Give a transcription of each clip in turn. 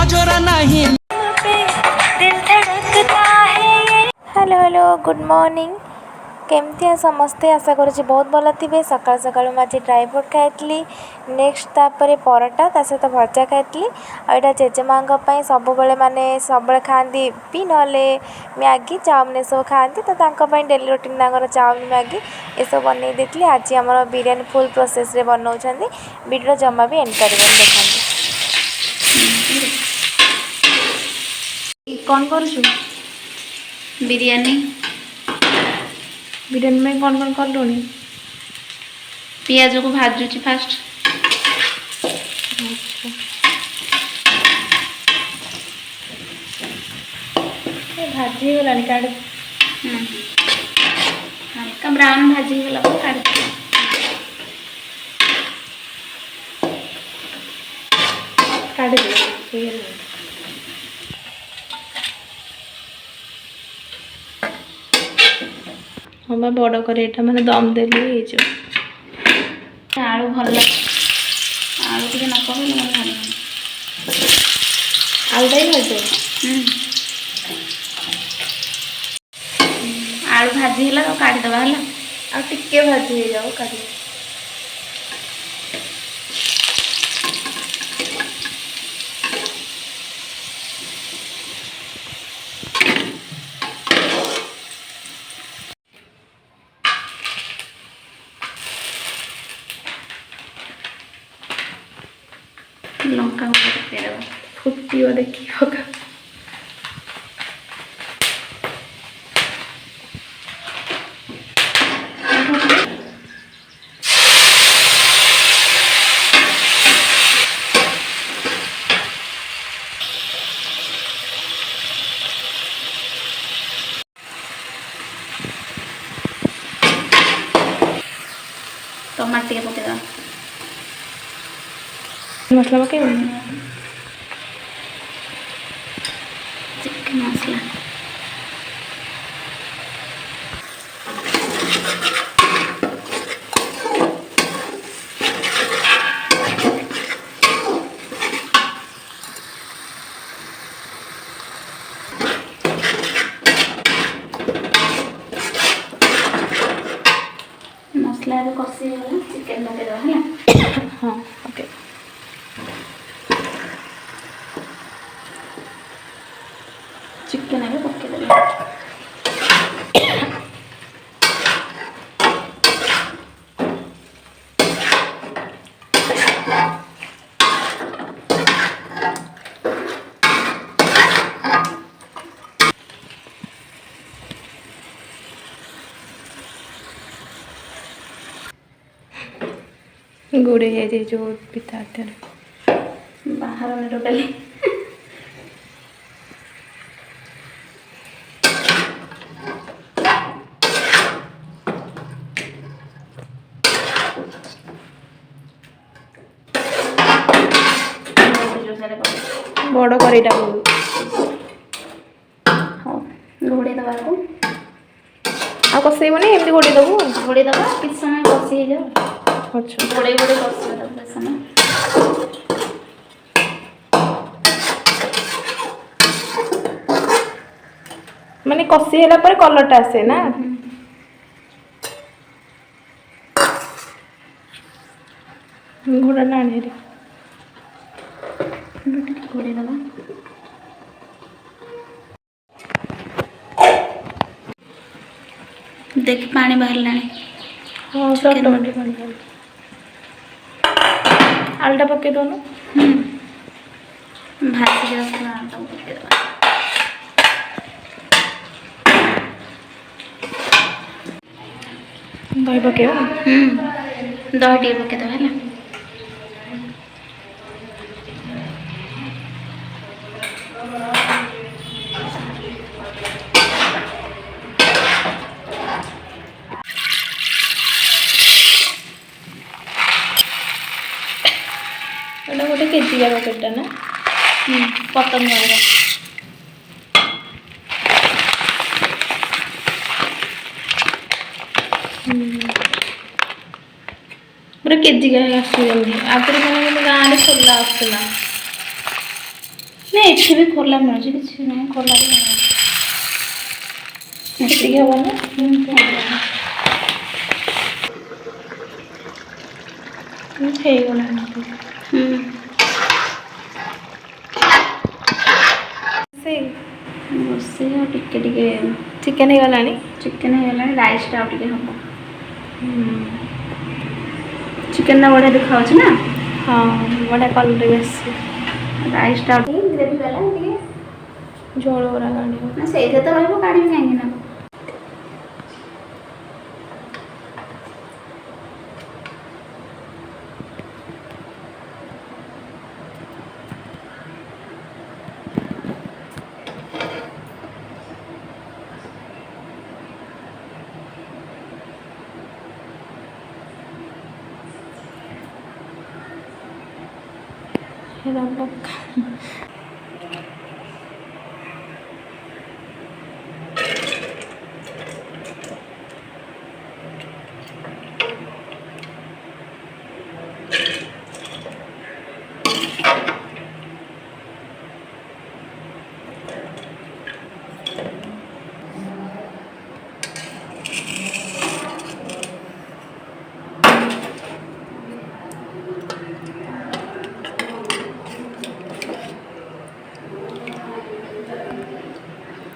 जोरा नहीं। Hello hello good morning केमती समस्ते आशा करुँच बहुत भल थे। सकाल सकाल मुझे ड्राई फ्रूट खाई नेक्स्ट तापर पराठा ता सहित भजा खाई आईटा जेजेमा सब माने सब खाती भी ना मैगी चाउमिन सब खाती तो डेली रूटीन चाउमिन मैगी ये सब बनई देती। आज आम बिरयानी फुल प्रोसेस रे बनाऊँ वीडियो जमा भी एंड कर देखा कौन कर बिरयानी बिरयानी में कौन कर लुणी पियाज को भाजुची फास्ट भाजी गला काढ़ हल्का ब्राउन भाजी गला काढ़ काढ़ दे हाँ मैं बड़ कर मैंने दम देली आलू भल आलू टे न पकड़े भल आलूटा ही भाज आलू भाजी है तो काढ़ीदे है आ टिके भाजी हो जाओ काढ़ी लंका पकेदेव फुटी देखी होगा टमाटर टे पकेदेव मसला पके चिकन मसला मसला कषि गला चिकन पकेदेव है हाँ ओके चिकन आगे पकेदेव गुड़े जाए जो पिता बाहर में टोटाली बड़ करेटा हाँ घोड़े दबा को आ कसेबनी एमती घोड़ी दबू घोड़े दबा किस समय कषि हो जाओ अच्छा घोड़े घोड़े कषि दबा समय माने कसी होला पर कलरटा आसे ना घोड़ा नानी रे घोड़े दबा देख पानी बाहर हाँ सब टमाटर पानी आलूटा पके दो भाजी आलूटा पकेदेव दही पके दही टे पकेदेव है गोटे केजी पैकेटा ना पतंग पूरा केजी का आगुरी मैंने गाँव में खोला आसला ନା ଏଠି ବି ଖୋଲା ମିଳୁଛି, କିଛି ନାହିଁ, ଖୋଲା ବି ମିଳୁଛି। ଏତିକି ହବ ନା? ହେଇଗଲାଣି। ରୋଷେଇ ଆଉ ଟିକେ ଟିକେ ଚିକେନ୍ ହେଇଗଲାଣି। ଚିକେନ୍ ହେଇଗଲାଣି, ରାଇସ୍ଟା ଆଉ ଟିକେ ହବ। ଚିକେନ୍ଟା ବଢ଼ିଆ ଦେଖାଯାଉଛି ନା? ହଁ, ବଢ଼ିଆ କଲର୍ ବି ଆସିଛି। ରାଇସ୍ଟା ଆଉ ଟିକେ ଗ୍ରେଭି ବାଲା ଟିକେ ଝୋଳ ଗୁରା କାଢ଼ିବ। ନା ସେଇଥିରେ ତ ରହିବ, କାଢ଼ିବି କାହିଁକି ନା। ହେରା ପକା।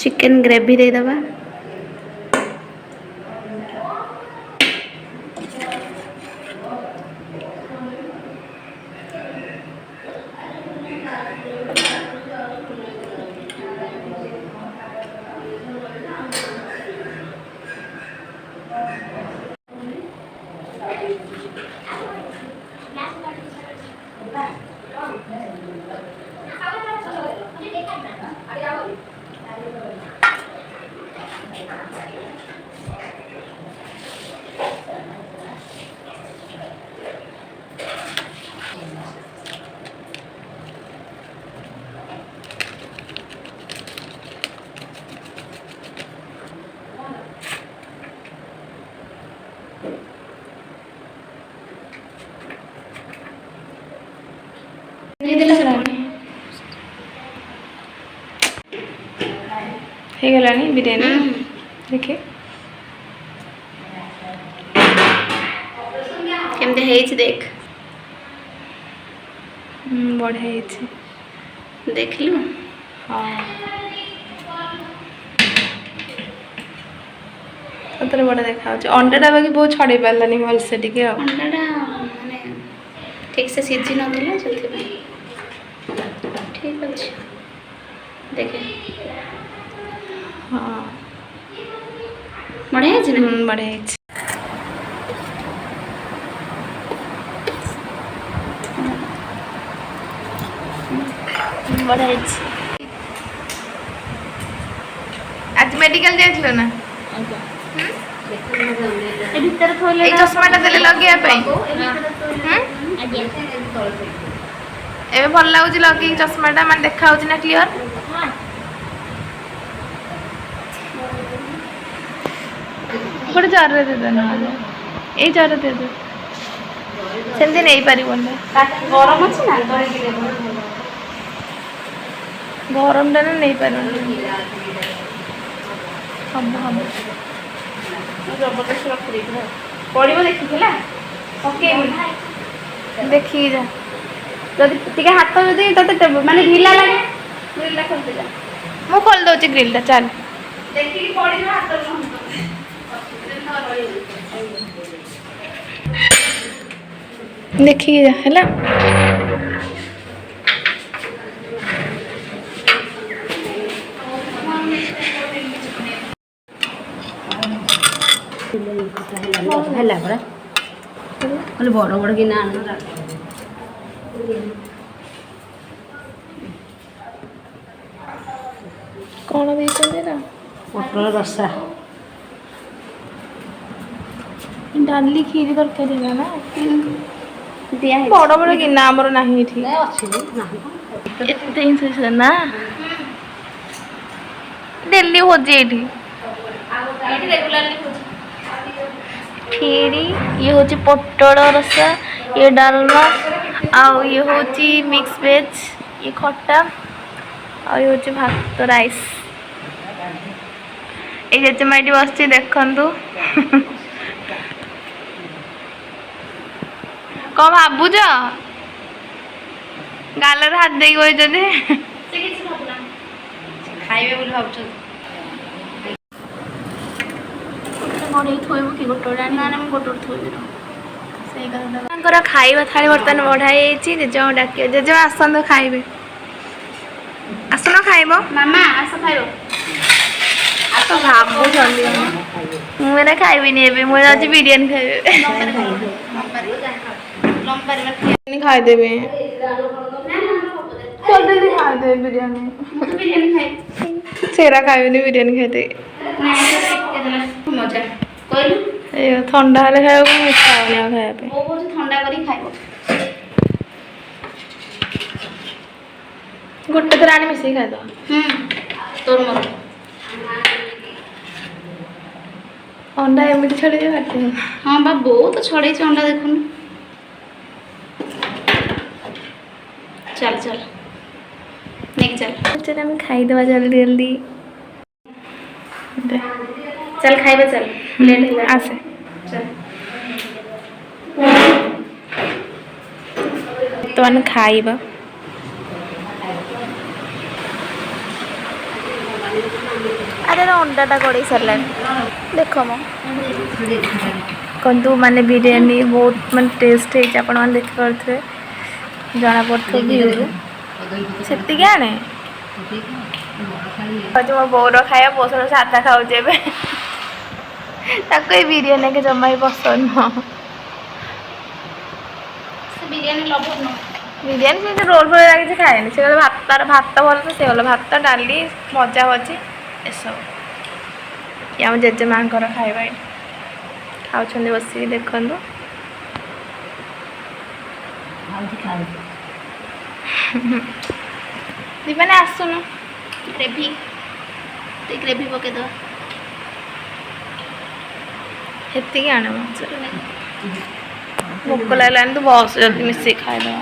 ଚିକେନ୍ ଗ୍ରେଭି ଦେଇଦେବା। ହେଇଗଲାଣି ବିରିୟାନୀ। ଦେଖେ କେମିତି ହେଇଛି ଦେଖ। ବଢ଼ିଆ ହେଇଛି। ଦେଖିଲୁ? ହଁ, ସତରେ ବଢ଼ିଆ ଦେଖାଯାଉଛି। ଅଣ୍ଡାଟା ବାକି ବହୁତ ଛଡ଼େଇ ପାରିଲାନି ଭଲସେ ଟିକେ ଆଉ। ଅଣ୍ଡାଟା ମାନେ ଠିକ୍ ସେ ସିଝି ନଥିଲା, ସେଥିପାଇଁ। ଠିକ୍ ଅଛି, ଦେଖେ। ହଁ, ବଢ଼ିଆ ହେଇଛି ନା? ବଢ଼ିଆ ହେଇଛି। ବଢ଼ିଆ ହେଇଛି। ଆଜି ମେଡ଼ିକାଲ ଯାଇଥିଲ ନା? ଏ ଭିତରେ ଥୋଇଲେ ଏଇ ଚଷମାଟା ଦେଲେ ଲଗେଇବା ପାଇଁ। ଏବେ ଭଲ ଲାଗୁଛି ଲଗେଇକି ଚଷମାଟା, ମାନେ ଦେଖା ହେଉଛି ନା କ୍ଲିଅର? ଗୋଟେ ଜାରରେ ଦେଇଦେ ନହେଲେ, ଏଇ ଜାରରେ ଦେଇଦେ, ସେମିତି ନେଇପାରିବନି। ଗରମ ଅଛି ନା? ଗରମଟା ନେଇପାରିବନି। ହବ ହବ। ଜବରଦସ୍ତି ରଖିଦେଇଥିଲା। ପଡ଼ିବ ଦେଖିକି ହେଲା, ପକେଇବୁନି। ଦେଖିକି ଯା। ଯଦି ଟିକେ ହାତ ଯଦି ତତେ ମାନେ ଢିଲା ଲାଗେ, ଗ୍ରିଲଟା ଖୋଲିଦେ। ମୁଁ ଖୋଲି ଦେଉଛି ଗ୍ରିଲଟା, ଚାଲ। ଦେଖିକି ପଡ଼ିଯିବ ହାତରୁ। ଦେଖିକି ଯା ହେଲା। ହେଲା ପରା, କହିଲେ ବଡ଼ ବଡ଼ କିନା ଆଣ। କ'ଣ ଦେଇଛନ୍ତି ଏଇଟା? ପୋଟଳ ରସା। ଡାଲି କ୍ଷୀରି ତରକାରୀ ହେଲା ନା? ଦିଆହେଇଛି। ବଡ଼ ବଡ଼ ଗିନା ଆମର ନାହିଁ ଏଠି। ଅଛି ନାହିଁ। ଏତେ ଜିନିଷ ନା ଡେଲି ଭୋଜି ଏଇଠି। କ୍ଷୀରି, ଇଏ ହେଉଛି ପୋଟଳ ରସା, ଇଏ ଡାଲମା, ଆଉ ଇଏ ହେଉଛି ମିକ୍ସ ଭେଜ୍, ଇଏ ଖଟା, और ये हूँ भात राइस ये जेजेमा ये बस देखु कौन भावुच गाल हाथ दे ଖାଇବେ ବୋଲି ଭାବୁଛନ୍ତି मड़े थोब कि गोटे ना ना मुझे गोटे थोबी खाଇବା थाली बर्तमान बढ़ाई जेजेमा डाक जेजेमा आसतु खाइबे आसन खाइब ମାମା ଆସ ଖାଇବ तो भावुंट मुझे खाइबिनी मुझे आज बिरियानी खाइबे बिरियानी खाईदेवी जल्दी खाईदे बिरियानी ବିରିୟାନୀ ଖାଇ सेरा खाइबिनी बिरियानी खाईदे ମଜା କହିଲୁ थंडा हेले खाइब इच्छा होनी खाया ବୋଉ କହୁଛି ଥଣ୍ଡା କରି ଖାଇବ गोटे थर आनी मिसिक खाइद ତୋର ମୋର अंडा एमती छड़ी काट ହଁ ବା ବୋଉ ତ ଛଡେଇଛି ଅଣ୍ଡା ଦେଖୁନୁ ଚାଲ ଚାଲ ନେଇକି ଚାଲ चल हम खाईदे जल्दी जल्दी ଚାଲ ଖାଇବା ଚାଲ ଲେଟ୍ ହେଲା आसे ଚାଲ तो मैंने खाइबा अरे अंडाटा गड़े सारे देख मो कहतु माने बिरियानी बहुत मान टेस्ट है आप देखिपे जना पड़े भ्यू से आने मो बोर खाया बहुत सारा सादा खाऊे बिरियानी के जमा ही पसंद नुह ବିରିୟାନୀ ଲଭର ନୁହଁ बिरियानी से रोल फोल किसी खाएनि से भात भात भल तो से गला भात डाली मजा भजी एसब ये आम जेजेमा खाଇବା खाऊँ बस देखु दीपाने आसुन ଗ୍ରେଭି ते ग्रेଭି ପକେଇଦବା हेती आने भोक लगलानी तो बस जल्दी मिसिक खाईदे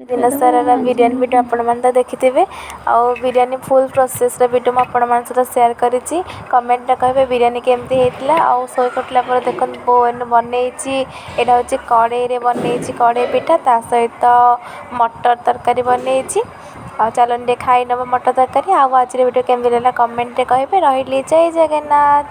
दिन सारा बिरियानी वीडियो आपण मैंने तो देखी थे आउ बिरियानी फुल प्रोसेस वीडियो मुझे आपण मान सहित सेयार करी कमेंट कहे बिरियानी केमती होता आउ शोई कटला देख बोन बनई यहाँ हूँ कड़े बनई कड़े पिठा ता सहित मटर तरकारी बनई चलन टे खाई नब मटर तरकारी आज वीडियो केमती लगा कमेंट कहे रही जय जगन्नाथ।